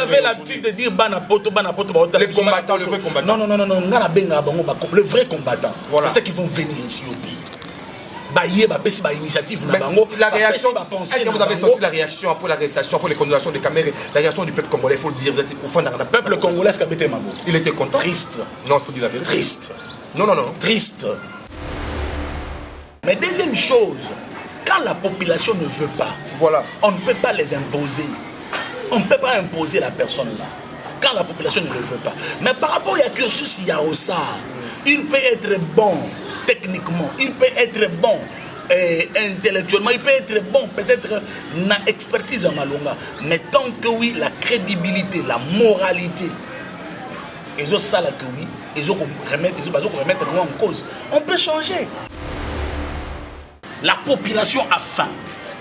avez l'habitude de dire Banapoto. Les combattants, le vrai combattant. Non. Le vrai combattant. Voilà. C'est ceux qui vont venir ici au pays. Initiative la réaction, est-ce que vous avez senti la réaction après l'arrestation, après les condamnations de Kamere, la réaction du peuple congolais, il faut le dire, vous êtes au fond de le peuple congolais, il était content. Triste. Non, il faut dire la vérité. Triste. Non. Triste. Mais deuxième chose, quand la population ne veut pas, voilà, on ne peut pas les imposer. On ne peut pas imposer la personne là. Quand la population ne le veut pas. Mais par rapport à Cursus Yaosa, il peut être bon techniquement, il peut être bon intellectuellement, il peut être bon peut-être na expertise en malonga. Mais tant que oui, la crédibilité, la moralité, ils ont ça là que oui, ils ont remettre en cause. On peut changer. La population a faim.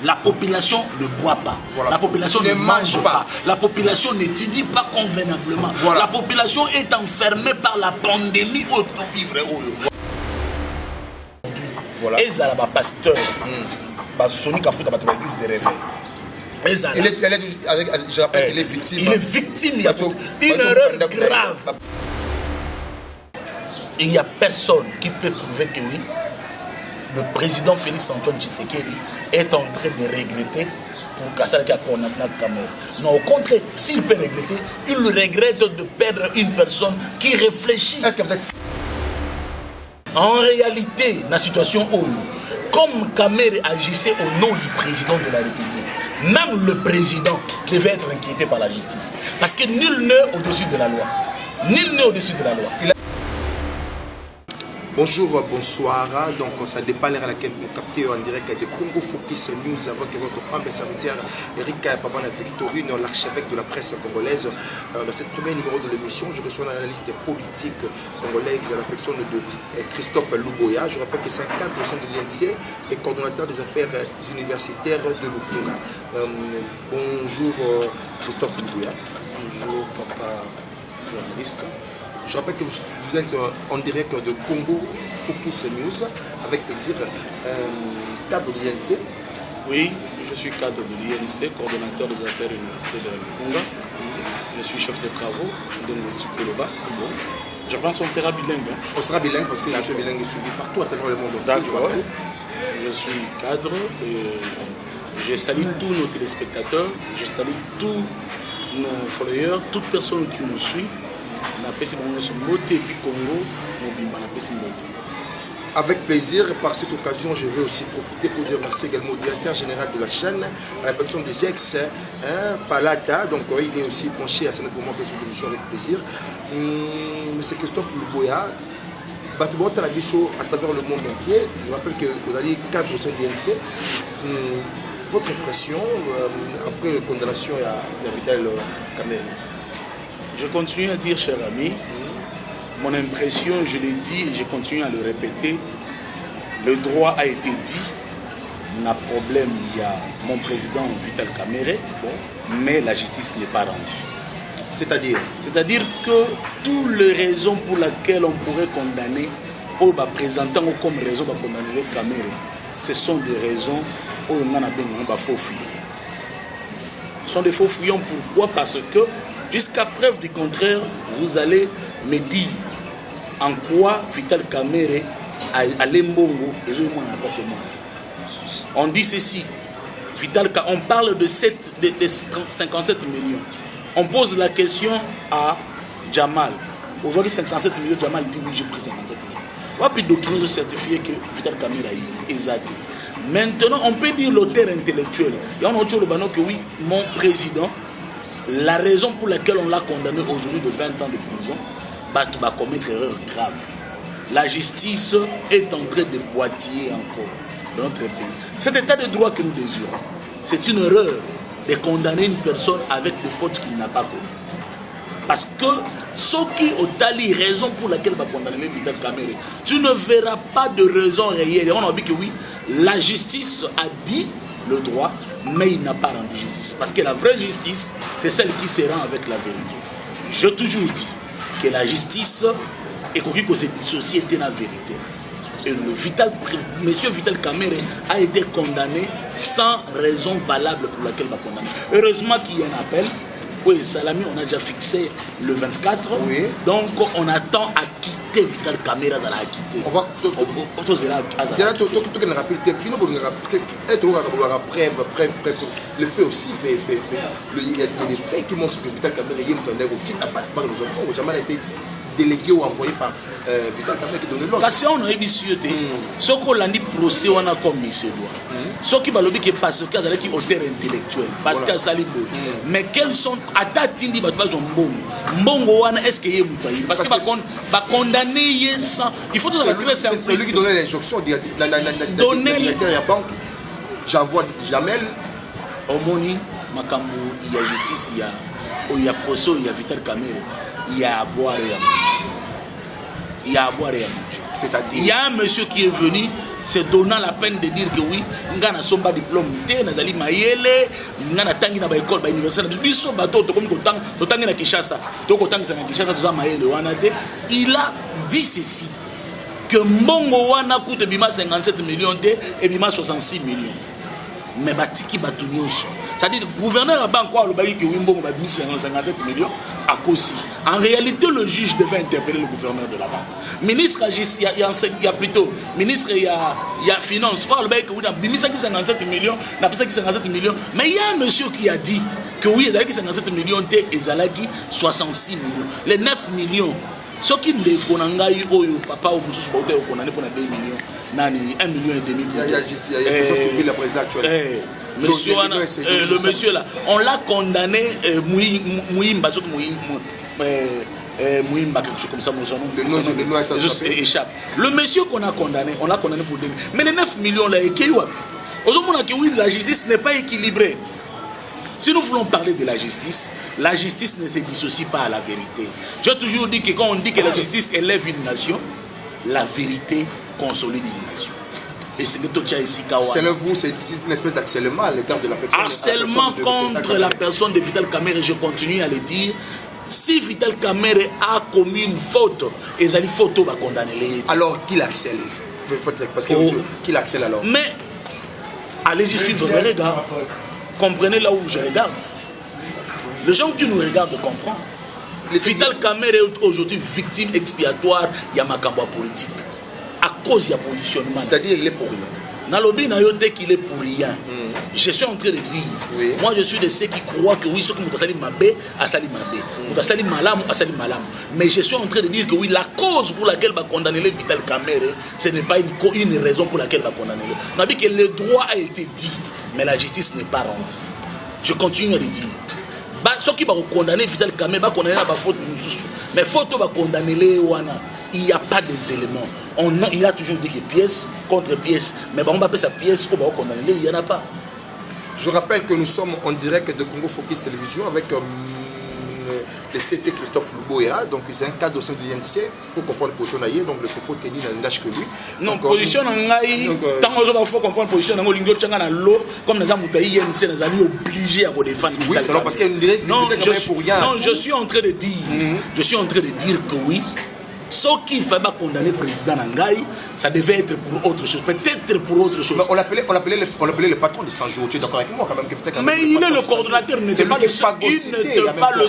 La population ne boit pas. Voilà. La population ne mange pas. La population n'étudie pas convenablement. Voilà. La population est enfermée par la pandémie auto-vivre. Voilà. Et ça, la pasteur, Sonic a fait dans l'église de réveil. Je rappelle qu'il est victime. Il est victime. Il y a une erreur grave. Il n'y a personne qui peut prouver que oui, le président Félix Antoine Tshisekedi est en train de regretter pour Kassala qui a condamné Kamere. Non, au contraire, s'il peut regretter, il regrette de perdre une personne qui réfléchit. Est-ce que vous êtes... En réalité, la situation où, comme Kamere agissait au nom du président de la République, même le président devait être inquiété par la justice. Parce que nul n'est au-dessus de la loi. Nul n'est au-dessus de la loi. Bonjour, bonsoir. Donc, ça dépend l'heure à laquelle vous captez en direct de Congo Focus News avec votre humble serviteur Eric Pabana Victorine, l'archevêque de la presse congolaise. Dans cette première numéro de l'émission, je reçois l'analyste politique congolaise à la personne de Christophe Luboya. Je rappelle que c'est un cadre au sein de l'INC et coordonnateur des affaires universitaires de Lukunga. Bonjour, Christophe Luboya. Bonjour, papa journaliste. Je rappelle que vous êtes en direct de Congo Focus News, avec plaisir, cadre de l'INC. Oui, je suis cadre de l'INC, coordonnateur des affaires universitaires de Congo. Je suis chef de travaux de Moutikoloba. Je pense qu'on sera bilingue. On sera bilingue parce que je suis bilingue suivi partout à travers le monde. D'accord. Je suis cadre et je salue tous nos téléspectateurs, je salue tous nos followers, toute personne qui nous suit. Avec plaisir, par cette occasion, je vais aussi profiter pour dire merci également au directeur général de la chaîne, à la personne de Jex Palata. Donc, il est aussi penché à cette émission avec plaisir. C'est Christophe Luboya, Batouba Talabiso à travers le monde entier. Je rappelle que vous allez 4 au sein de l'INC. Votre impression après la condamnation à Vital Kamere? Je continue à dire, cher ami, mon impression, je l'ai dit et je continue à le répéter, le droit a été dit, il y a problème, il y a mon président Vital Kamere, mais la justice n'est pas rendue. C'est-à-dire que toutes les raisons pour lesquelles on pourrait condamner, ou présentant comme raison pour condamner Kamere, ce sont des raisons où on a besoin de faux fuyants. Ce sont des faux fuyants, pourquoi? Parce que jusqu'à preuve du contraire, vous allez me dire en quoi Vital Kamere a l'embongo et je m'en pas seulement. On dit ceci, on parle de 57 millions. On pose la question à Jamal. Aujourd'hui, 57 millions, Jamal dit oui, j'ai pris 57 millions. On va puis document certifier que Vital Kamere a eu exact. Maintenant, on peut dire l'auteur intellectuel. Il y a un autre que oui, mon président, la raison pour laquelle on l'a condamné aujourd'hui de 20 ans de prison, tu vas commettre une erreur grave. La justice est en train de boitiller encore dans notre pays. Cet état de droit que nous désirons, c'est une erreur de condamner une personne avec des fautes qu'il n'a pas commises. Parce que ce qui est la raison pour laquelle on va condamner Vital Kamere, tu ne verras pas de raison réelle. On a dit que oui, la justice a dit le droit, mais il n'a pas rendu justice. Parce que la vraie justice, c'est celle qui se rend avec la vérité. Je toujours dit que la justice est que se dissocier de la vérité. Et monsieur Vital Kamere a été condamné sans raison valable pour laquelle il va condamner. Heureusement qu'il y a un appel. Oui, Salami, on a déjà fixé le 24. Oui. Donc, on attend à quitter Vital Caméra dans la quitter. On va. C'est là tout que nous rappelle. Le fait aussi il y a des faits qui montrent que Vital Caméra n'a jamais été délégué ou envoyé par Vital Caméra qui donne l'ordre. Parce qu'on a eu ce qu'on a dit procès, on a commis ce droit. Ce qui va le dire que parce qu'il y a des auteurs intellectuels, parce qu'il y a Salibo. Mais quels sont. À ta tindi, Mbongo, est-ce qu'il y a Moutaï? Parce qu'il va condamner sans. Il faut tout très simple. C'est lui qui donnait l'injonction de la banque. J'envoie Jamel. Omoni, Makambu, il y a justice, il y a procès, il y a Vital Caméra. Il y a à boire et à manger. Il y a à boire et à manger. C'est-à-dire, il y a un monsieur qui est venu se donnant la peine de dire que oui, ngana somba diplôme té nazali mayele ngana tangi na ba école ba université biso bato to comme to tangi na Kinshasa to ko tangi na Kinshasa to za mayele wana té. Il a dit ceci que Mbongo wana coûte bima 57 millions té et bima 66 millions. Mais batiki batunyoso. C'est-à-dire le gouverneur la banque quoi le baki que Mbongo ba 57 millions à cause. En réalité le juge devait interpeller le gouverneur de la banque. Ministre il y a plutôt ministre il y a finance quoi le baki que oui na bimisa qui 57 millions, na pesa qui 57 millions, mais il y a un monsieur qui a dit que oui il y a qui 57 millions té ezalaki 66 millions. Les 9 millions ce qui ne konangai oyo papa ou mususu ba ote konane pour na 2 millions. Nani 1,5 million. Il y a le président actuel. Monsieur, le monsieur là, on l'a condamné Mouimba, Mouimba, quelque chose comme ça, son nom échappe. Le monsieur qu'on a condamné, on l'a condamné pour 2 millions. Mais les 9 millions là, oui, la justice n'est pas équilibrée. Si nous voulons parler de la justice ne se dissocie pas à la vérité. J'ai toujours dit que quand on dit que la justice élève une nation, la vérité consolide une nation. Et c'est vous, c'est une espèce d'harcèlement à l'égard de la personne. Harcèlement contre la personne de Vital Caméra, et je continue à le dire. Si Vital Caméra a commis une faute, et une faute va condamner. Alors qui l'harcèle? Parce que qui l'harcèle alors? Mais allez-y suivre mes regards. Comprenez là où je regarde. Les gens qui nous regardent comprennent. Vital Caméra est aujourd'hui victime expiatoire, il y a ma campagne politique. À cause de positionnement. C'est-à-dire il est pour rien. Nalobi na yote qu'il est pour rien. Je suis en train de dire. Oui. Moi je suis de ceux qui croient que oui, ce que Moutasali Mabé, Asali Mabé. Moutasali Malam, Asali Malam. Mais je suis en train de dire que oui, la cause pour laquelle va condamner Vital Caméra, ce n'est pas une raison pour laquelle va condamner. On a dit que le droit a été dit, mais la justice n'est pas rendue. Je continue à le dire. Ceux qui vont condamner Vital Caméra, va condamner la faute de nous. Mais faute va condamner les Wana. Il n'y a pas des éléments. Il a toujours dit que pièce contre pièce. Mais on va appeler ça pièce, on va condamner, il n'y en a pas. Je rappelle que nous sommes en direct de Congo Focus Télévision avec le CT Christophe Luboya. Donc c'est un cadre au sein de l'INC. Il faut comprendre la position d'Aïe. Donc le propos tenu n'engage que lui. Non, position d'Aïe. Tant qu'il faut comprendre la position d'Aïe, comme nous avons dit, l'INC nous a obligés à défendre. Oui, c'est parce qu'il y a une directe pour rien. Non, je suis en train de dire que oui. Ce qu'il fallait condamner le président Nangaï, ça devait être pour autre chose. Peut-être pour autre chose. Mais on l'appelait le patron de 100 jours. Tu es d'accord avec moi quand même? Mais il est le coordonnateur, il n'était pas le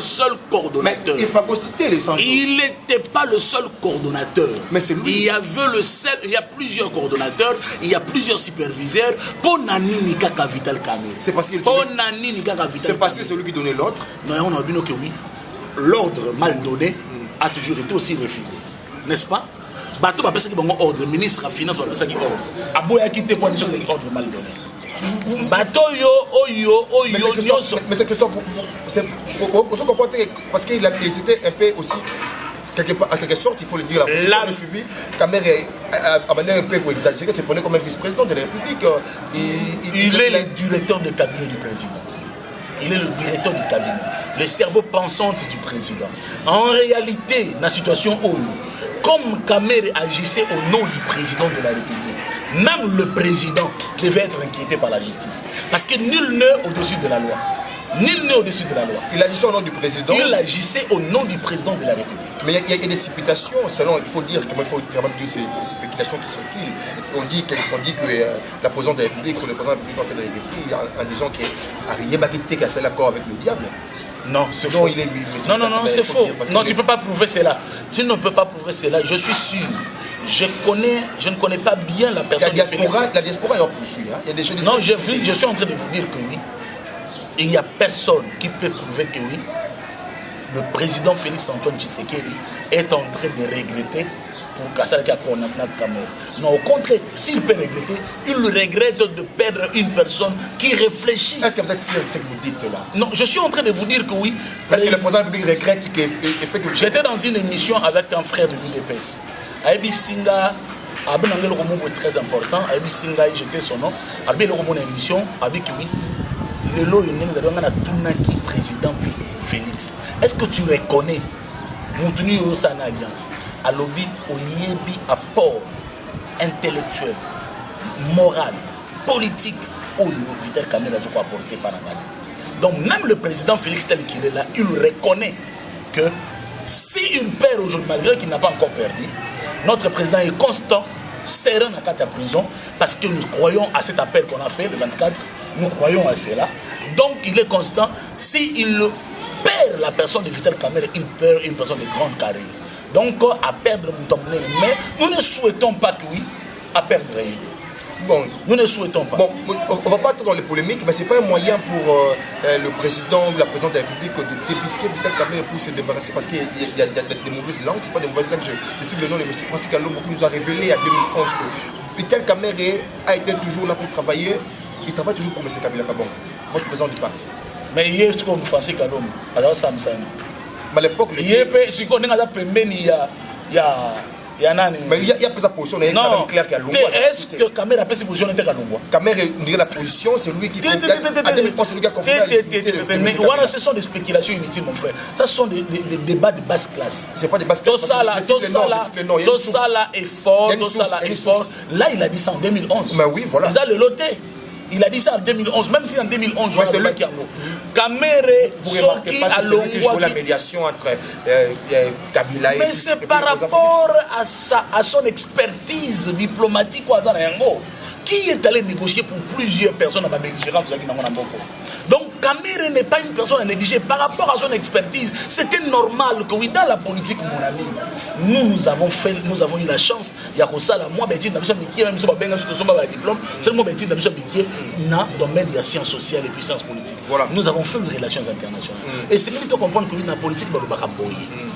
seul coordonnateur. Il phagocytait les 100 jours. Il n'était pas le seul coordonnateur. Mais c'est lui. Il y a plusieurs coordonnateurs, il y a plusieurs superviseurs. Pour Nani Nikaka Vital Caméra. C'est parce qu'il c'est parce que c'est lui qui donnait l'ordre. Non, on a vu que oui. L'ordre mal donné a toujours été aussi refusé. N'est-ce pas? Bateau va passer qui bon ordre, ministre de finance va passer qui ordre. Aboya qui te point sur l'ordre mal donné. Bateau yo. Mais c'est Christophe, vous comprenez parce qu'il était un peu aussi à quelque sorte, il faut le dire, la suivi, Caméra a mené un peu pour exagérer, c'est prenait comme un vice-président de la République. Il est le directeur de cabinet du président. Il est le directeur du cabinet, le cerveau pensante du président. En réalité, la situation où, comme Caméra agissait au nom du président de la République, même le président devait être inquiété par la justice. Parce que nul n'est au-dessus de la loi. Nul n'est au-dessus de la loi. Il agissait au nom du président. Il agissait au nom du président de la République. Mais il y a des spéculations, selon, il faut dire, comment il faut quand même dire ces spéculations qui circulent. On dit que la présidente de la République ou le président de la République en disant qu'il n'y a rien à quitter qu'à l'accord avec le diable. Non, c'est faux. Il est non, c'est faux. Non, tu ne peux pas prouver cela. Tu ne peux pas prouver cela. Je suis sûr. Je ne connais pas bien la personne. La diaspora est en poursuit. Hein? Il y a des choses. Non, je suis en train de vous dire que oui. Il n'y a personne qui peut prouver que oui. Le président Félix Antoine Tshisekedi est en train de regretter pour Kassala qui a condamné la caméra. Non, au contraire, s'il peut regretter, il regrette de perdre une personne qui réfléchit. Est-ce que vous êtes sûr de ce que vous dites là? Non, je suis en train de vous dire que oui. Parce que le président public regrette qu'il fait que... J'étais dans une émission avec un frère de l'UDPS. Aïbi Singa, Aïbi Nangel Romo est très important. Aïbi Singa, j'étais son nom. Aïbi Romo une émission avec lui. Le lot, il y a un président Félix. Est-ce que tu reconnais Moutuni Yosan Alliance à lobby au Yebi apport intellectuel, moral, politique au Vital Kamera de quoi apporter par la Donc même le président Félix tel qu'il est là, il reconnaît que s'il perd aujourd'hui, malgré qu'il n'a pas encore perdu, notre président est constant, serein à la prison, parce que nous croyons à cet appel qu'on a fait le 24, nous croyons à cela. Donc il est constant, s'il perd la personne de Vital Kamera, il perd une personne de grande carrière. Donc, à perdre Moutamboulé, mais nous ne souhaitons pas que oui, à perdre. Bon, nous ne souhaitons pas. Bon, on ne va pas entrer dans les polémiques, mais ce n'est pas un moyen pour le président ou la présidente de la République de débusquer Vital Kamera pour se débarrasser, parce qu'il y a des mauvaises langues, ce n'est pas des mauvaises langues. Je cite le nom de M. Francis Kalombo qui nous a révélé en 2011 que Vital Kamera a été toujours là pour travailler. Il travaille toujours pour M. Kabila Kabon, votre président du parti. Mais hier, c'est comme Francis Kalombo, alors ça me semble. Mais à l'époque, il y a si on a il y a nani. Mais il y a sa position, il est quand même clair qu'il y a Lungwa. Est-ce que Kamera a fait sa position n'était qu'à Lungwa? Kamera, la position, c'est lui qui. À 2011, c'est lui qui a confié. Mais voilà, ce sont des spéculations inutiles, mon frère. Ça, ce sont des débats de basse classe. C'est pas des basses classes. Tout ça là est fort. Là, il a dit ça en 2011. Mais oui, voilà. Vous avez le loté. Il a dit ça en 2011, même si en 2011, je c'est lui qui Kamere, Soki, à Longwa, la médiation entre Kabila et... Mais c'est par rapport à son expertise diplomatique ou à Zanayango, qui est allé négocier pour plusieurs personnes à ma belligérance. Donc Kamere n'est pas une personne à négliger par rapport à son expertise. C'était normal que oui, dans la politique, mon ami, nous avons eu la chance. Il y a ça là, moi, Betty, même si diplôme, c'est le mot Betty, dans le domaine de la science sociale et puissance politique. Voilà. Nous avons fait des relations internationales. Et c'est qu'il faut comprendre que dans la politique,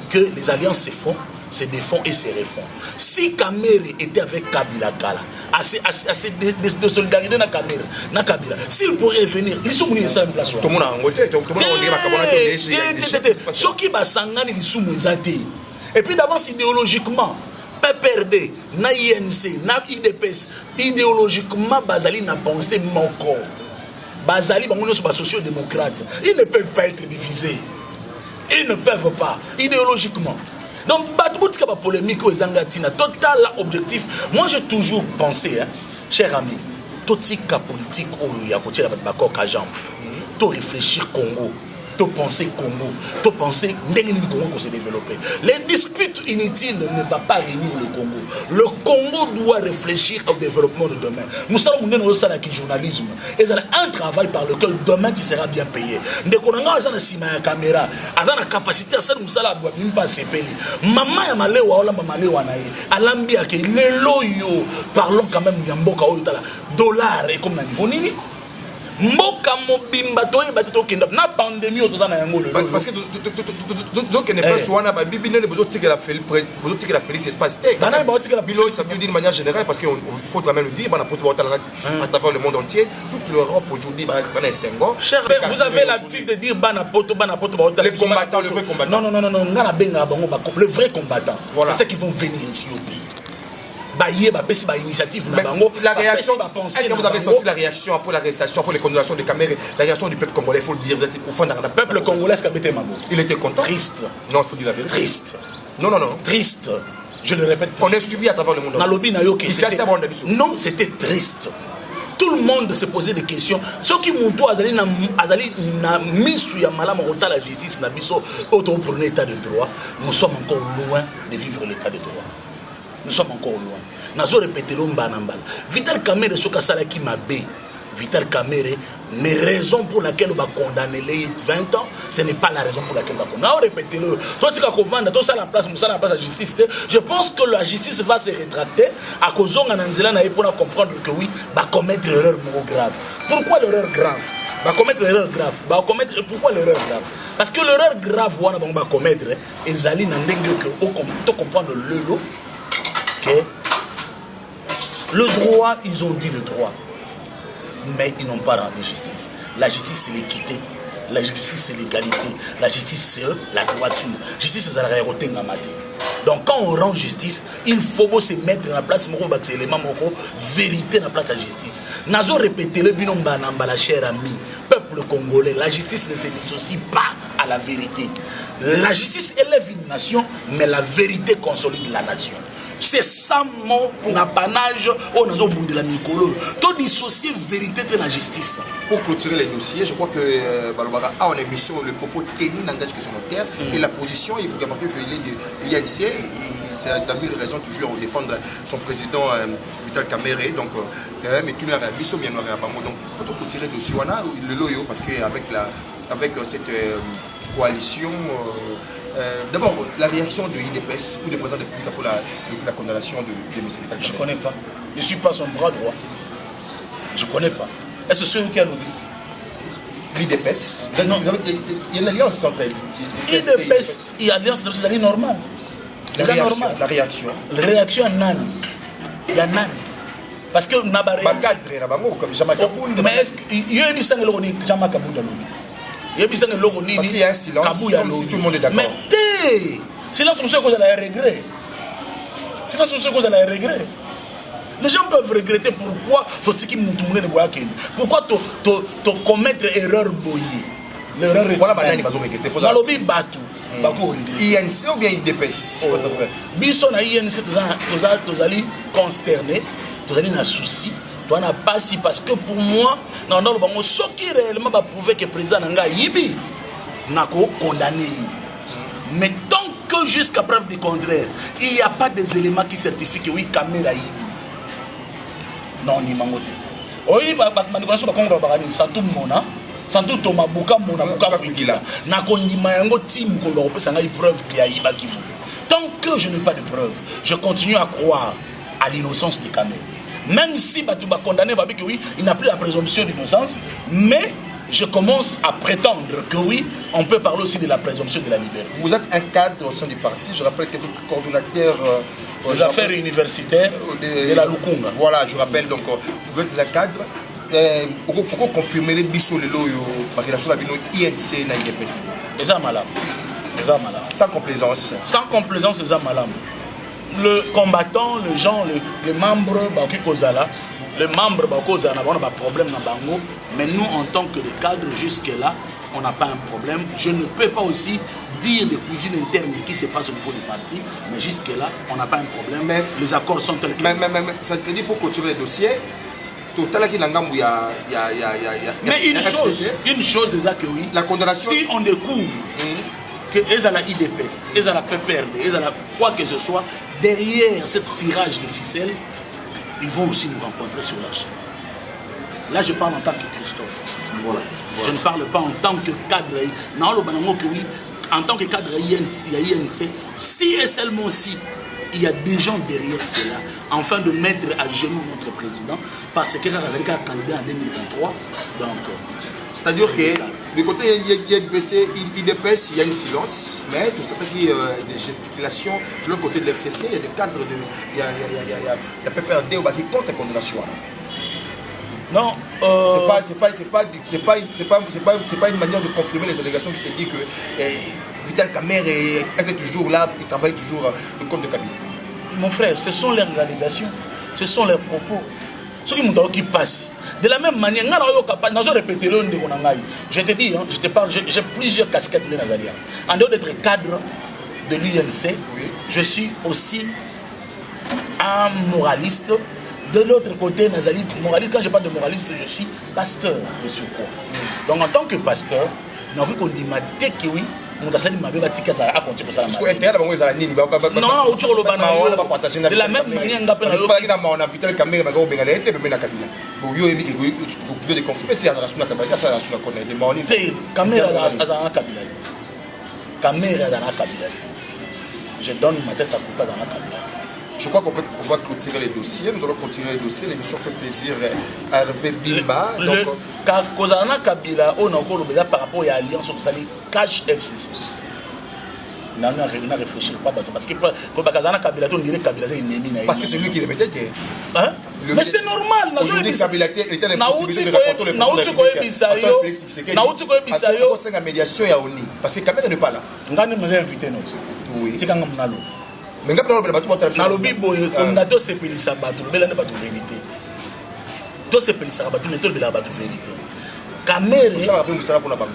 que les alliances se font, se défendent et se refont. Si Kamere était avec Kabila Kala, assez de solidarité dans Kabila, s'il pourrait venir, ils sont venus à une place. Tout le monde a engagé, tout le monde a engagé. Ce qui va s'engager, ils sont venus. Et puis d'avance, idéologiquement, PPRD, na INC, na IDPS, idéologiquement, Bazali n'a pensé mon corps. Bazali, sont sociaux-démocrates. Ils ne peuvent pas être divisés. Ils ne peuvent pas, idéologiquement. Donc, il y a polémique aux Angatina. Total objectif. Moi, j'ai toujours pensé, cher ami, tout ce politique, il y a côté de la réfléchir Congo. De penser Congo, de penser le Congo pour se développer. Les disputes inutiles ne vont pas réunir le Congo. Le Congo doit réfléchir au développement de demain. Nous sommes dans le journalisme. Et c'est un travail par lequel demain tu seras bien payé. Dès qu'on a une caméra, on a la capacité à faire ça, on pas se payer. Maman ya malewa wala malewa na ye. Alambia ke le loyo parlons quand même de mboka oyotala. Dollar et comme na niveau nini? Mboka mobimba toye batito kenda na pandémie otoza na yango le parce que donc n'est pas soana ba bibine le besoin tirer la Félix espace tech bana ba tirer la bilo ça veut dire d'une manière générale parce que faut quand même le dire bana pour à travers le monde entier toute l'Europe aujourd'hui bana sengo cher vous avez l'habitude de dire bana poto les combattants le vrai combattant non ngana benga bango ba le vrai combattant c'est ceux qui vont venir ici au pays. La réaction, est-ce que vous avez senti la réaction après l'arrestation, après les condamnations de Kamere, la réaction du peuple congolais, il faut le dire, vous êtes au fond d'un peuple congolais, il était content. Triste. Non, il faut dire la vérité. Triste. Non. Triste. Je le répète. On est suivi à travers le monde. Non, c'était triste. Tout le monde se posait des questions. Ceux qui m'ont mis sur la justice, pour l'état de droit, nous sommes encore loin de vivre l'état de droit. Nous sommes encore loin. Nous avons répété l'omba. Vital Kamere Sokasala qui m'a bé. Vital Kamerhe, mais raison pour laquelle on va condamner les 20 ans, ce n'est pas la raison pour laquelle on va condamner. Répétez-le. Toi, tu vas ça la place de la justice. Je pense que la justice va se rétracter à cause de pour comprendre que oui, va commettre l'erreur grave. Pourquoi l'erreur grave? Va commettre l'erreur grave. Pourquoi l'erreur grave? Parce que l'erreur grave, on va commettre, ils allaient comprendre le lot que le droit, ils ont dit le droit. Mais ils n'ont pas rendu justice. La justice, c'est l'équité. La justice, c'est l'égalité. La justice, c'est la droiture. La justice, c'est la réalité. Donc, quand on rend justice, il faut se mettre dans la place, vérité dans la place de la justice. Nazo répété le binomba la chère amie, peuple congolais, la justice ne se dissocie pas à la vérité. La justice élève une nation, mais la vérité consolide la nation. C'est ça mon apanage au nazo de la Nicolo. Tout dissocier vérité de la justice. Pour clôturer les dossiers, je crois que Balobara a en émission le propos tenu langage que son notaire et la position. Il faut remarquer qu'il est de l'INC. C'est une raison toujours de défendre son président Vital Kamerhe. Donc, mais tout le monde a mission bien noir à Bango. Donc, pour clôturer le dossier, on a le loyo parce qu'avec cette coalition. D'abord, la réaction de l'IDPS ou des présidents de pour la condamnation de M. Vital Kamerhe. Je ne connais pas. Je ne suis pas son bras droit. Je ne connais pas. Est-ce que c'est eux qui a lobby? L'IDPS. Il y a une alliance entre l'IDPS et l'alliance, c'est normal. La réaction. La réaction à Nani. Il y a Nani. Parce que nous avons mais est-ce qu'il y a un silence parce qu'il y a un silence, comme si tout le monde est d'accord. Mais silence, c'est cause de la regret. Silence, c'est cause de la regret. Les gens peuvent regretter pourquoi tu commettre erreur boyée. L'erreur est INC ou bien IDPS? Bisson à INC, tu allez consterné, tu allez dans souci, tu n'as pas si parce que pour moi, ce qui réellement va prouver que le président Nanga Yibi n'a condamné. Mais tant que jusqu'à preuve du contraire, il n'y a pas des éléments qui certifient que oui, Kamerhe Yibi. Non, ni mangote. Oui, santu mona, santu tomabuka mona buka kugila. Na kondima yango tim ko ba pesa ngai preuve qu'il y a iba kivu. Tant que je n'ai pas de preuve, je continue à croire à l'innocence de Kamerhe. Même si tu vas condamner que oui, il n'a plus la présomption d'innocence, mais je commence à prétendre que oui, on peut parler aussi de la présomption de la liberté. Vous êtes un cadre au sein du parti, je rappelle que vous êtes coordonnateur des affaires universitaires de la Lukunga. Voilà, je rappelle donc, vous êtes un cadre. Pourquoi confirmer les bisous les loyaux par relation à l'INC et l'IDPS? C'est ça malade. Sans complaisance. Sans complaisance, c'est ça malade. Le combattant, les gens, les membres, les membres, on a un problème dans Bango, mais nous, en tant que les cadres, jusque-là, on n'a pas un problème. Je ne peux pas aussi dire de cuisine interne qui se passe au niveau du parti, mais jusque-là, on n'a pas un problème. Mais les accords sont tels que... Mais ça te dit pour clôturer les dossiers, mais une chose, c'est ça que oui. La condamnation... Si on découvre que ils ont la IDPS, ils ont la PPRD, ils ont la quoi que ce soit, derrière ce tirage de ficelle, ils vont aussi nous rencontrer sur la chaîne. Là, je parle en tant que Christophe. Voilà. Je ne parle pas en tant que cadre. Non, oui, en tant que cadre INC, si et seulement si il y a des gens derrière cela, afin de mettre à genoux notre président, parce que quand il a candidat en 2023, donc... C'est-à-dire que du côté IDPS, il y a une silence, mais tout ça qui est des gesticulations. De l'autre côté de l'FCC, il y a des cadres, il y a PPRD qui compte la condamnation. Non, c'est pas une manière de confirmer les allégations qui se dit que Vital Kamerhe était toujours là, il travaille toujours le compte de cabinet. Mon frère, ce sont leurs allégations, ce sont leurs propos. Ceux qui passent. De la même manière, je te dis, je te parle, j'ai plusieurs casquettes de Nazaria. En dehors d'être cadre de l'INC, oui. Je suis aussi un moraliste. De l'autre côté, Nazali, moraliste, quand je parle de moraliste, je suis pasteur de surcroît. Donc en tant que pasteur, nous avons dit que oui, nous avons dit que ça a continué ça. Non, de la même manière, tu peux te confirmer si la relation n'a pas ça la relation qu'on a demandé. Caméra dans Kabila. Caméra dans Kabila. Je donne ma tête à Kouka dans la Kabila. Je crois qu'on va clôturer les dossiers. Nous allons continuer les dossiers. L'émission fait plaisir à Hervé Bimba. Car Kozana Kabila, on a encore le par rapport à l'alliance au Sali Cash FCC. Non, on a réfléchi pas parce que quand Kozana Kabila, on dirait Kabila est ennemi. Parce que c'est lui qui le mettait. Hein? Mais c'est normal. Aujourd'hui, Kabila était l'impossibilité de rapporter le président de la République. C'est la médiation à Oni. Parce que Kabila n'est pas là. On a invité notre. Oui. C'est quand même là. Mais quand on a dans le Bible, on a tous ces pays sabato, mais là n'est pas de vérité. Tous ces pays sabato, mais tout le monde vérité. Caméra. Ça va pour ça pour la banque.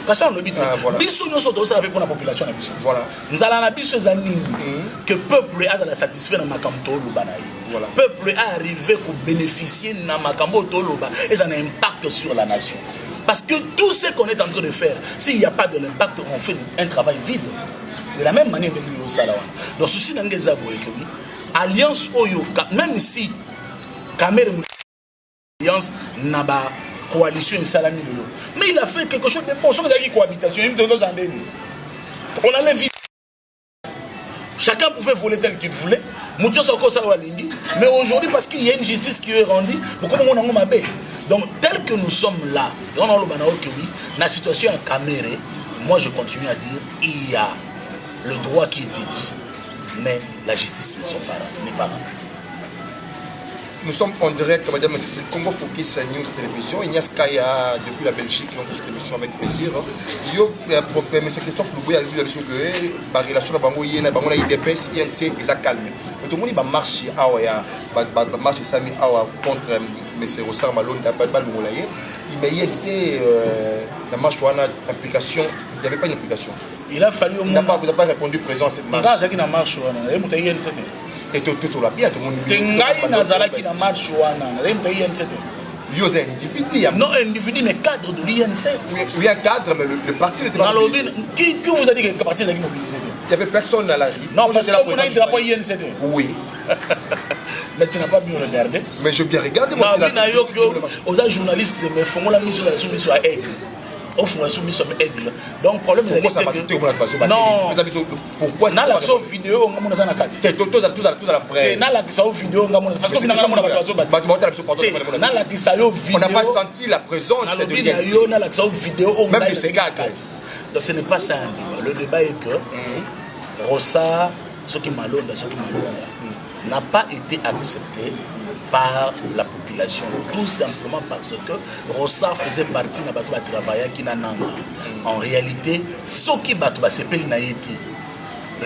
Parce que le Bible, biso nous sommes tous avec pour la population. Voilà. Nous allons la biso zanini que peuple a la satisfait dans makamto lobanaï. Voilà. Peuple a arrivé pour bénéficier dans makamto loba et ça a un impact sur la nation. Parce que tout ce qu'on est en train de faire, s'il n'y a pas de l'impact, on fait un travail vide. De la même manière que nous sommes. Donc, ceci n'est pas alliance Oyo, même si Cameroun alliance n'a pas coalition Salami Lolo. Mais il a fait quelque chose de bon. Son cohabitation, on a les vies. Chacun pouvait voler tel qu'il voulait. Mais aujourd'hui, parce qu'il y a une justice qui est rendue, donc tel que nous sommes là, dans la situation en Cameroun, moi je continue à dire il y a le droit qui était dit, mais la justice n'est pas là. Nous sommes en direct, madame, c'est le Congo Focus News Télévision. Ignace Kaya, depuis la Belgique, donc cette émission avec plaisir. M. Christophe Louboué a dit que la relation avec l'IDPS, il a calme. Tout le monde va marcher contre M. Rossar Malone, mais il y a la marche où on a implication, il n'y avait pas d'implication. Il a fallu au moins. Vous n'avez pas répondu présent à cette marche. Il y a une marche. Et tout sur la pierre, tout le monde. Non, individu, mais cadre de l'INC. Oui, un cadre, mais le parti n'était pas mobilisé. Qui vous a dit que le parti n'était pas mobilisé? Il n'y avait personne à la rue. Non, parce que vous avez drapeau INC. Oui. Mais tu n'as pas bien regardé. Mais je bien regardé. Moi, aux journalistes, mais font la mission à Aigle. Au fond, aigle. Donc, le problème, c'est que non, pourquoi c'est la vidéo, on a la carte. Tout à la vraie. Parce que on n'a pas senti la présence de vidéo. Même de ces gars. Donc, ce n'est pas ça un débat. Le débat est que Rossa, ce qui m'alonde, n'a pas été accepté par la population, tout simplement parce que Rossa faisait partie de la travail qui n'a pas. En réalité, ce qui n'a été.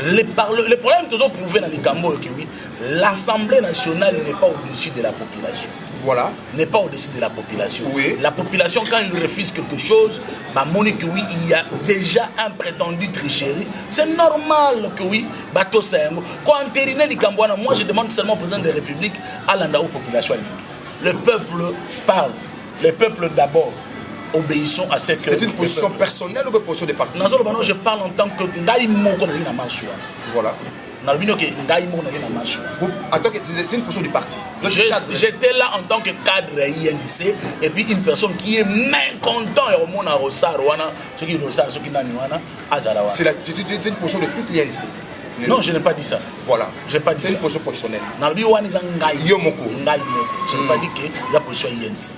Le problème est toujours prouvé dans les Cambo que oui, l'Assemblée nationale n'est pas au-dessus de la population. Voilà. N'est pas au-dessus de la population. Oui. La population, quand elle refuse quelque chose, que oui, il y a déjà un prétendu tricherie. C'est normal que oui, bateau c'est quand entériner les Cambouana, moi je demande seulement au président de la République à l'anda aux populations. Le peuple parle. Le peuple d'abord. Obéissons à ce que. C'est une position personnelle ou une position des partis? Non, je parle en tant que voilà. Attends, c'est une position du parti. J'étais là en tant que cadre INC et puis une personne qui est mécontent et au monde à Rossar, ce qui est Rossar, ce qui est Naniwana, Azarawa. C'est une position de toute l'INC. Non, je n'ai pas dit ça. Voilà. Je n'ai pas dit ça. C'est une position professionnelle. Je n'ai pas dit que la position INC.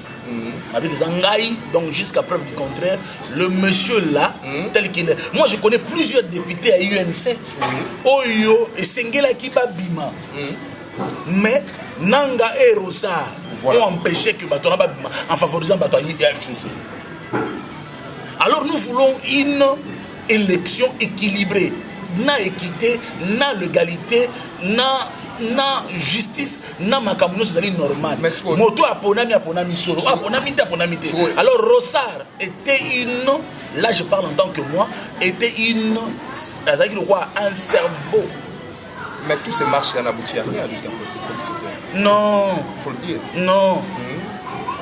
Donc jusqu'à preuve du contraire, le monsieur là, tel qu'il est. Moi je connais plusieurs députés à UNC. Oyo et Sengela Kiba Bima. Mais Nanga et Rosa ont empêché que Batona Bima en favorisant Batona FCC. Alors nous voulons une élection équilibrée. Na équité, na légalité, na justice, na makamuno, c'est normal. Moto aponami solo, aponami. Alors Rossar était une, là je parle en tant que moi, était un cerveau. Mais tous ces marches n'ont abouti à rien jusqu'à présent. Non. Il faut le dire. Non.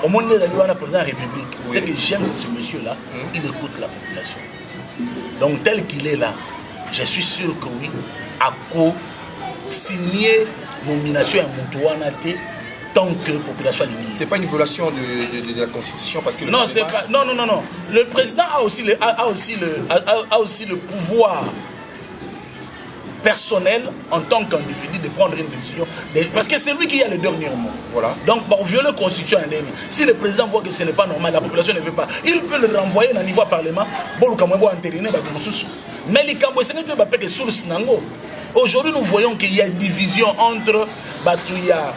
Au monde de la présidence de la République, ce que j'aime, c'est ce monsieur-là, il écoute la population. Donc tel qu'il est là, je suis sûr que oui, à signer nomination à Moutouanate, tant que la population est limitée. C'est pas une violation de la Constitution parce que... Non, c'est pas... Non. Le président a aussi le pouvoir personnel en tant qu'individu de prendre une décision. Parce que c'est lui qui a le dernier mot. Voilà. Donc, bon, violer la Constitution, si le président voit que ce n'est pas normal, la population ne veut pas, il peut le renvoyer dans le niveau parlement. Mais les Cambouis, ce n'est pas que source nango. Aujourd'hui, nous voyons qu'il y a une division entre Batouya,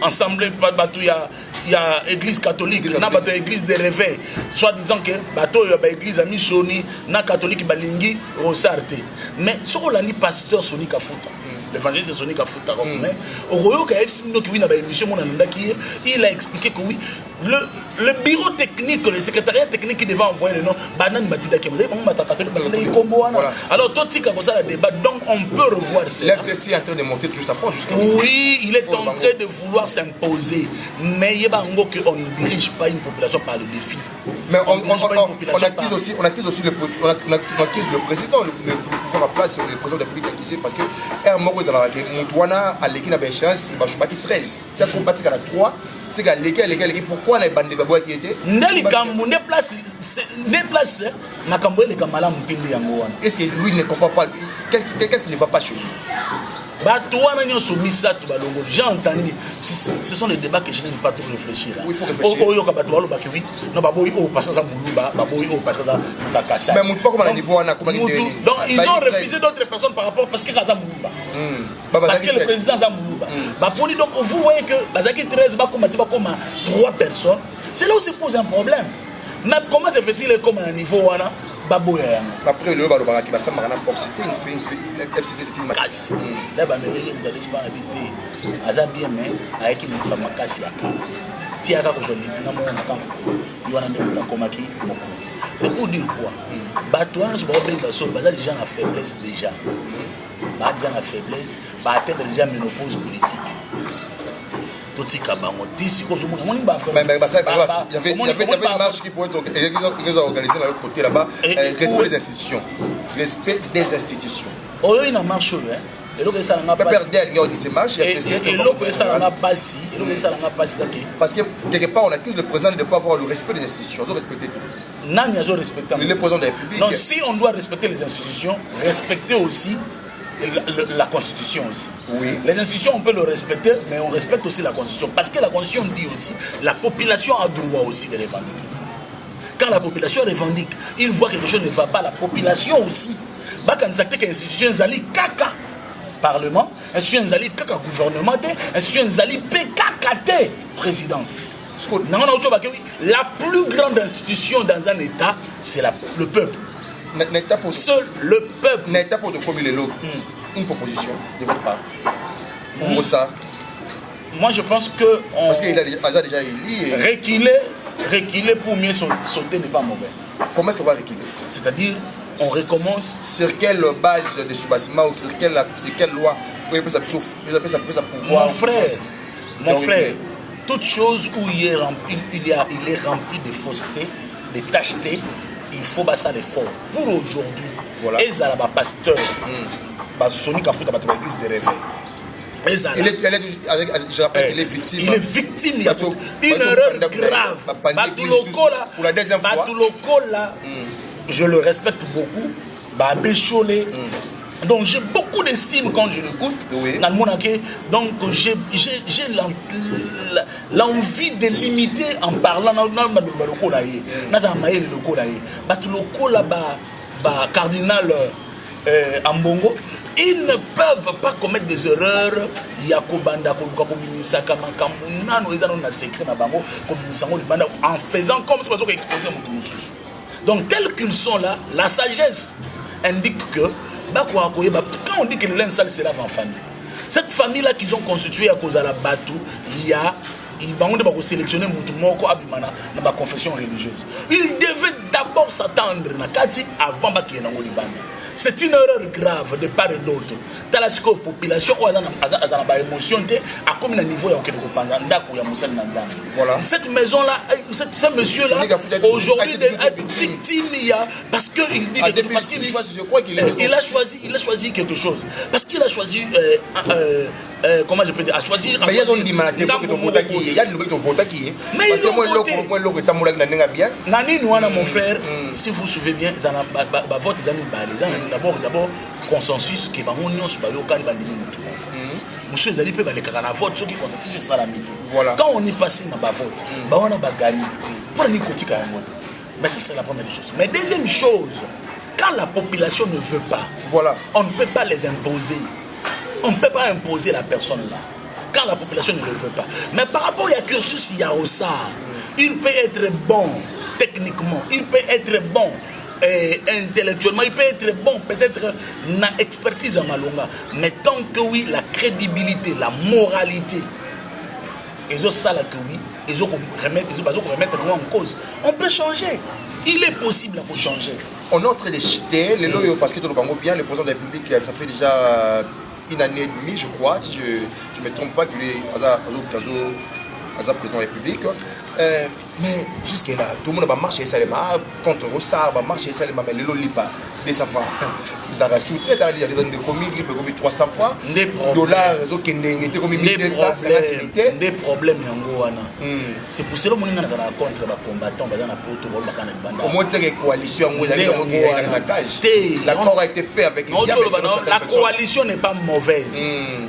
ensemble, Batouya, il y a l'église catholique, il y a l'église de réveil, soit disant que l'église a mis Soni, na catholique balingi, Rosarte. Mais ce qu'on a dit, pasteur Soni Kafuta, l'évangéliste Soni Kafuta, il a expliqué que oui, le bureau technique, le secrétariat technique qui devait envoyer le nom, alors tout ce ça le débat, donc on peut revoir ça. L'FCC est en train de monter toujours sa force jusqu'à oui, il est en train de vouloir s'imposer, mais il y a qu'on ne dirige pas une population par le défi. Mais on accuse aussi le président, le pouvoir en place, le président de la République accusé parce que Hermoko Moutouana a l'équipe à échéance, je suis bâti 13, c'est qu'on bâti à la 3. C'est que les pourquoi les bandes de Baboua qui étaient est-ce que lui ne comprend pas qu'est-ce qui ne va pas chez lui? J'ai entendu, ce sont les débats que je n'aime pas trop réfléchir. Il faut réfléchir. Donc ils ont refusé d'autres personnes par rapport parce que parce que le président Zamoulouba. Donc vous voyez que Bazaki 13 va comme 3 personnes. C'est là où se pose un problème. Mais comment se fait-il comme à un niveau Baboya? Après le balo baraki basa marana force c'était une FCC c'est une macasse. Là ba mebeli dans l'espace habité. Aza bien mais avec une macasse yaka. Ti aka ko joli na mo na kam. Yo na mbi komaki mokonzi. C'est pour dire quoi? Batouan se ba ben so ba déjà na faiblesse déjà. Ba déjà na faiblesse, ba atteindre déjà ménopause politique. Il y avait une marche qui pouvait être organisée de l'autre côté là-bas. Respect des institutions. Respect des institutions. Oh, il y a une marche. Parce que quelque part on accuse le président de ne pas avoir le respect des institutions, de respecter tout. Le président de la République. Donc si on doit respecter les institutions, respecter aussi la Constitution aussi. Oui. Les institutions, on peut le respecter, mais on respecte aussi la Constitution. Parce que la Constitution dit aussi, la population a droit aussi de revendiquer. Quand la population revendique, il voit que quelque chose ne va pas, la population aussi. Quand on que l'institution est kaka parlement, l'institution est kaka gouvernement, l'institution est kaka présidence. La plus grande institution dans un État, c'est le peuple. Seul le peuple n'est pas pour de formuler l'autre. Une proposition de votre part. Pour ça. Moi je pense que parce qu'il a déjà élu. Reculer pour mieux sauter n'est pas mauvais. Comment est-ce qu'on va reculer? C'est-à-dire on recommence. Sur quelle base de ce bâtiment ou sur quelle loi vous avez ça pouvoir? Mon frère, toute chose où il est rempli de fausseté, de tacheté, il faut passer l'effort. Pour aujourd'hui, voilà. Et ça là pasteur, Soni Kafuta dans l'église de réveil. Je rappelle qu'il est victime. Il est victime. Il y a une erreur grave. Pour la deuxième fois. Je le respecte beaucoup. Bécholé. Donc j'ai beaucoup d'estime quand je l'écoute. Oui. Donc j'ai l'envie de limiter en parlant cardinal Ambongo. Ils ne peuvent pas commettre des erreurs. En faisant comme c'est parce exposer mon. Donc tels qu'ils sont là, la sagesse indique que quand on dit que le linge sale c'est la famille, cette famille-là qu'ils ont constituée à cause de la bateau, il y a ils vont sélectionner dans ma confession religieuse. Ils devaient d'abord s'attendre avant qu'il y ait un Liban. C'est une erreur grave de part et d'autre. Dans la population, on a une émotion, à comme un niveau, voilà. Cette maison-là, ce monsieur-là, aujourd'hui, est victime, parce qu'il dit qu'il a choisi quelque chose. Parce qu'il a choisi, comment je peux dire, à choisir. Mais il y a des gens qui votent qui. Mais ils ont voté. Nani, mon frère, si vous vous souvenez bien, vote, d'abord consensus qui va monsieur Zali peut aller à vote ceux qui consensus c'est ça la mythe. Voilà. Quand on y passe dans vote, on a gagné. Pour les côtés quand même. Mais ça c'est la première chose. Mais deuxième chose, quand la population ne veut pas, voilà, on ne peut pas les imposer. On ne peut pas imposer la personne là. Quand la population ne le veut pas. Mais par rapport à cursus il y a au ça, il peut être bon techniquement, il peut être bon intellectuellement, il peut être bon peut-être na expertise en malonga, mais tant que oui, la crédibilité, la moralité, ils ont ça là que oui, ils ont remettre en cause. On peut changer. Il est possible pour changer. On est en train de chiter, les loyaux, parce que tout le monde bien, le président de la République, ça fait déjà une année et demie, je crois, si je ne me trompe pas, qu'il est président de la République. Mais jusque-là, tout le monde va marcher contre Rossa, va marcher mais les Lolipa, les savants, ça va soutenir dans les commis, il peut commis 300 fois, des dollars, des problèmes, c'est pour cela que nous avons contre les combattants, au moins, la coalition, l'accord a été fait avec les la coalition n'est pas mauvaise.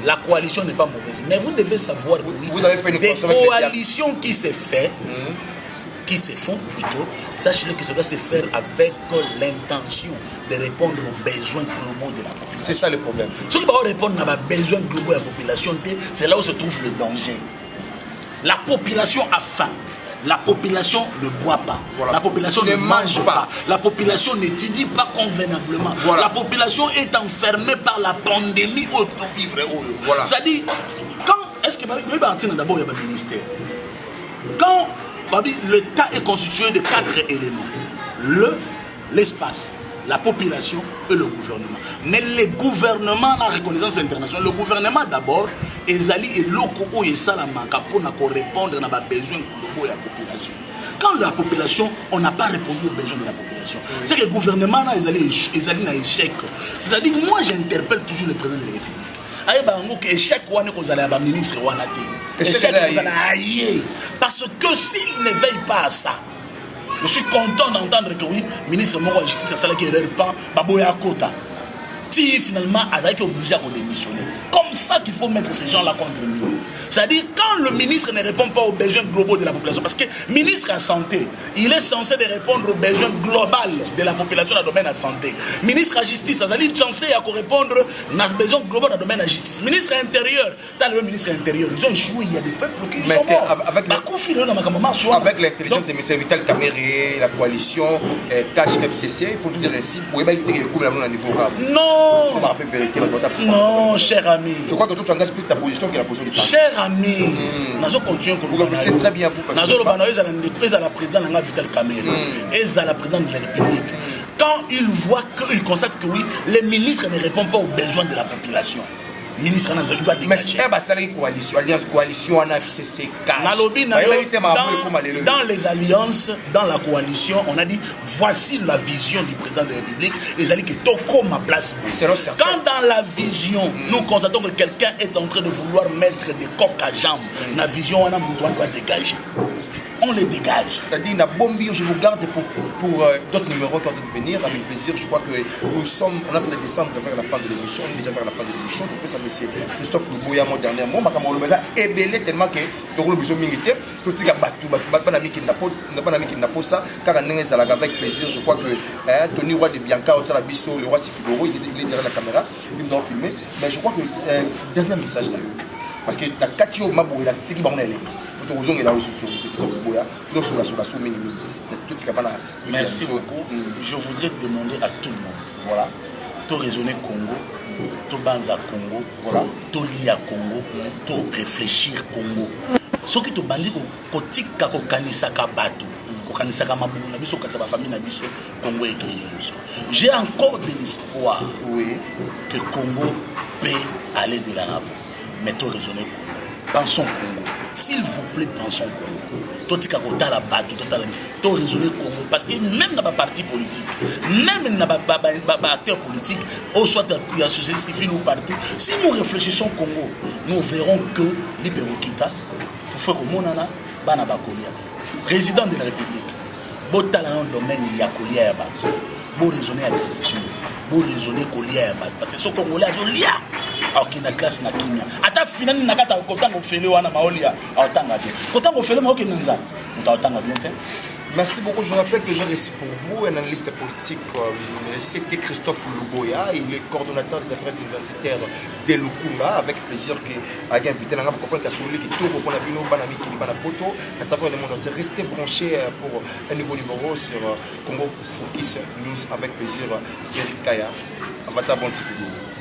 La coalition n'est pas mauvaise. Mais vous devez savoir que vous avez fait une des coalitions qui se fait, qui se font plutôt, sachez-le que ça doit se faire avec l'intention de répondre aux besoins globaux de la population. C'est ça le problème. Ceux qui vont répondre à besoins globaux de la population, c'est là où se trouve le danger. La population a faim. La population ne boit pas. Voilà. La population ne mange pas. La population n'étudie pas convenablement. Voilà. La population est enfermée par la pandémie auto-vivre. Voilà. C'est-à-dire, quand est-ce que d'abord il y a un ministère? Quand l'État est constitué de 4 éléments. L'espace, la population et le gouvernement. Mais les gouvernements en reconnaissance internationale, le gouvernement d'abord, ils allaient et locaux où ils sont pour répondre à besoins globaux de la population. Quand la population, on n'a pas répondu aux besoins de la population. C'est que le gouvernement, ils allaient à échec. C'est-à-dire, moi j'interpelle toujours le président de la République. Échec ou un ministre ou un parce que s'il ne veille pas à ça, je suis content d'entendre que oui, ministre de la Justice, c'est ça qui est pas Baboya Kota. Si finalement, il est obligé de démissionner. Comme ça qu'il faut mettre ces gens-là contre nous. C'est-à-dire, quand le ministre ne répond pas aux besoins globaux de la population, parce que le ministre de la Santé, il est censé de répondre aux besoins globaux de la population dans le domaine de la santé. Ministre de la Justice, il est censé répondre aux besoins globaux dans le domaine de la justice. Ministre de l'Intérieur, le ministre de l'Intérieur, ils ont échoué, il y a des peuples qui sont morts. Avec l'intelligence de M. Vital Kamere, la coalition, TACH FCC, il faut le dire ainsi, pour éviter que le niveau grave. Non, cher ami. Je crois que toi tu engages plus ta position que la position du parti. Cher ami, nous continuons. Vous c'est très bien vous. Nous sommes la présidente de Vital Kamere et la présidente de la République. Quand ils voient qu'ils constatent que oui, les ministres ne répondent pas aux besoins de la population. Ministre doit dégager. Mais c'est la coalition, alliance coalition, on a FCC. Dans les alliances, dans la coalition, on a dit voici la vision du président de la République. Et ça dit que Toko ma place. Quand dans la vision, nous constatons que quelqu'un est en train de vouloir mettre des coques à jambes, la vision, on a doit dégager. On les dégage. C'est-à-dire, je vous garde pour d'autres numéros qui vont venir avec plaisir. Je crois que nous sommes, on est en train de descendre vers la fin de l'émission. On est déjà vers la fin de l'émission. Donc, ça, c'est Christophe Loubouya, mon dernier mot. Je suis ébélé tellement que tout le monde militaire, tout le monde ça. Car avec plaisir, je crois que Tony Roy de Bianca, le roi Sifidoro, il est derrière la caméra. Il doit filmer. Mais je crois que dernier message là. Parce que la Katio Mabou et la Tiki Banel, merci beaucoup. Je voudrais demander à tout le monde, voilà, tout raisonner Congo, tout banza Congo, voilà, tout lia Congo, tout réfléchir Congo. Ce qui te bandi kotika ko kanisa ka bato, ko kokanisaka mabungu na biso kasa ba famille na biso Congo et biso. J'ai encore de l'espoir que Congo peut aller de l'avant. Mais toi raisonner pensons Congo. S'il vous plaît, pensons Congo. Toi tu as la batte, toi raisonner Congo parce que même dans ma parti politique, même dans ma acteur politique, ou soit la société civile ou partout, si nous réfléchissons Congo, nous verrons que l'Iberokita, Fufoko Monana, Bana Bakolia, président de la République, Botala dans le domaine il y a Kolia Yaba, Bo raisonner agriculture, Bo raisonner Kolia Yaba, parce que ce Congolais a Zolia. Alors qu'il y a une classe na kimia. Ata finalement na kata kotango fele wana maolia aotanga bien. Kotango fele maoke nanza. Mutaotanga bien te. Merci beaucoup. Je rappelle que j'ai reçu pour vous un analyste politique, c'était Christophe Luboya, il est coordonnateur des affaires universitaires de Lukunga. Avec plaisir qu'il a invité Nanga pour comprendre qu'il qui tourne pour la bino banami qui bana poto. À travers le monde entier, restez branchés pour un nouveau numéro sur Congo Focus News avec plaisir. Eric Kaya, Avata Bontifidi.